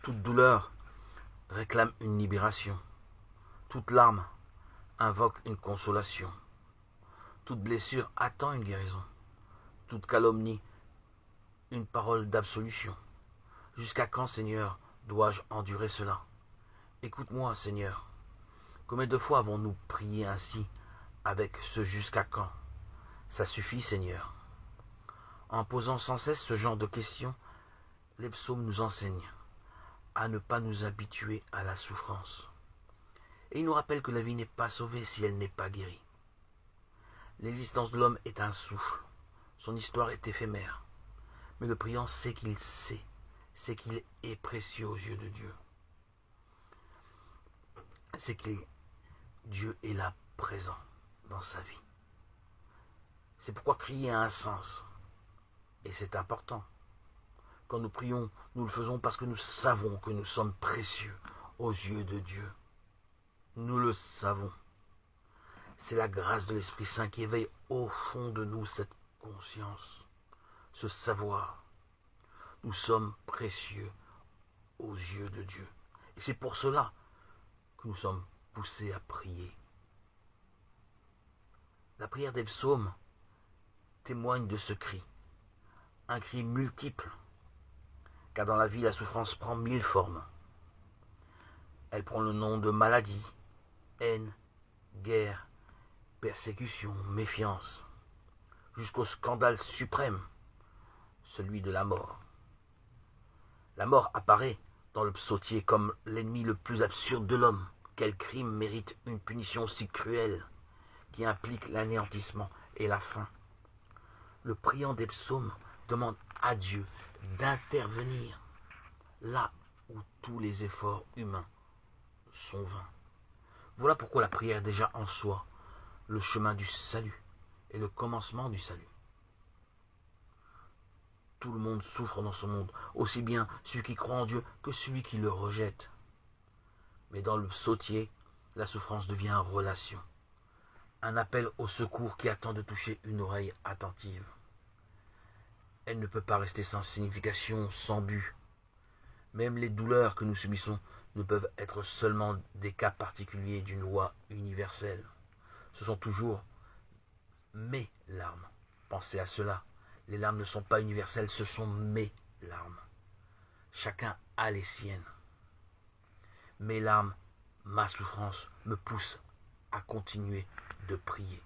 Toute douleur réclame une libération. Toute larme invoque une consolation. Toute blessure attend une guérison. Toute calomnie, une parole d'absolution. Jusqu'à quand, Seigneur, dois-je endurer cela? Écoute-moi, Seigneur. Combien de fois avons-nous prié ainsi, avec ce jusqu'à quand? Ça suffit, Seigneur. En posant sans cesse ce genre de questions, les psaumes nous enseignent à ne pas nous habituer à la souffrance. Et il nous rappelle que la vie n'est pas sauvée si elle n'est pas guérie. L'existence de l'homme est un souffle. Son histoire est éphémère. Mais le priant sait qu'il est précieux aux yeux de Dieu. C'est que Dieu est là présent dans sa vie. C'est pourquoi crier a un sens. Et c'est important. Quand nous prions, nous le faisons parce que nous savons que nous sommes précieux aux yeux de Dieu. Nous le savons. C'est la grâce de l'Esprit Saint qui éveille au fond de nous cette conscience, ce savoir. Nous sommes précieux aux yeux de Dieu. Et c'est pour cela que nous sommes poussés à prier. La prière des psaumes témoigne de ce cri. Un cri multiple, car dans la vie, la souffrance prend 1000 formes. Elle prend le nom de maladie, haine, guerre, persécution, méfiance, jusqu'au scandale suprême, celui de la mort. La mort apparaît dans le psautier comme l'ennemi le plus absurde de l'homme. Quel crime mérite une punition si cruelle qui implique l'anéantissement et la fin? Le priant des psaumes demande à Dieu d'intervenir là où tous les efforts humains sont vains. Voilà pourquoi la prière est déjà en soi le chemin du salut et le commencement du salut. Tout le monde souffre dans ce monde, aussi bien celui qui croit en Dieu que celui qui le rejette. Mais dans le psautier, la souffrance devient relation, un appel au secours qui attend de toucher une oreille attentive. Elle ne peut pas rester sans signification, sans but. Même les douleurs que nous subissons ne peuvent être seulement des cas particuliers d'une loi universelle. Ce sont toujours mes larmes. Pensez à cela. Les larmes ne sont pas universelles, ce sont mes larmes. Chacun a les siennes. Mes larmes, ma souffrance me poussent à continuer de prier.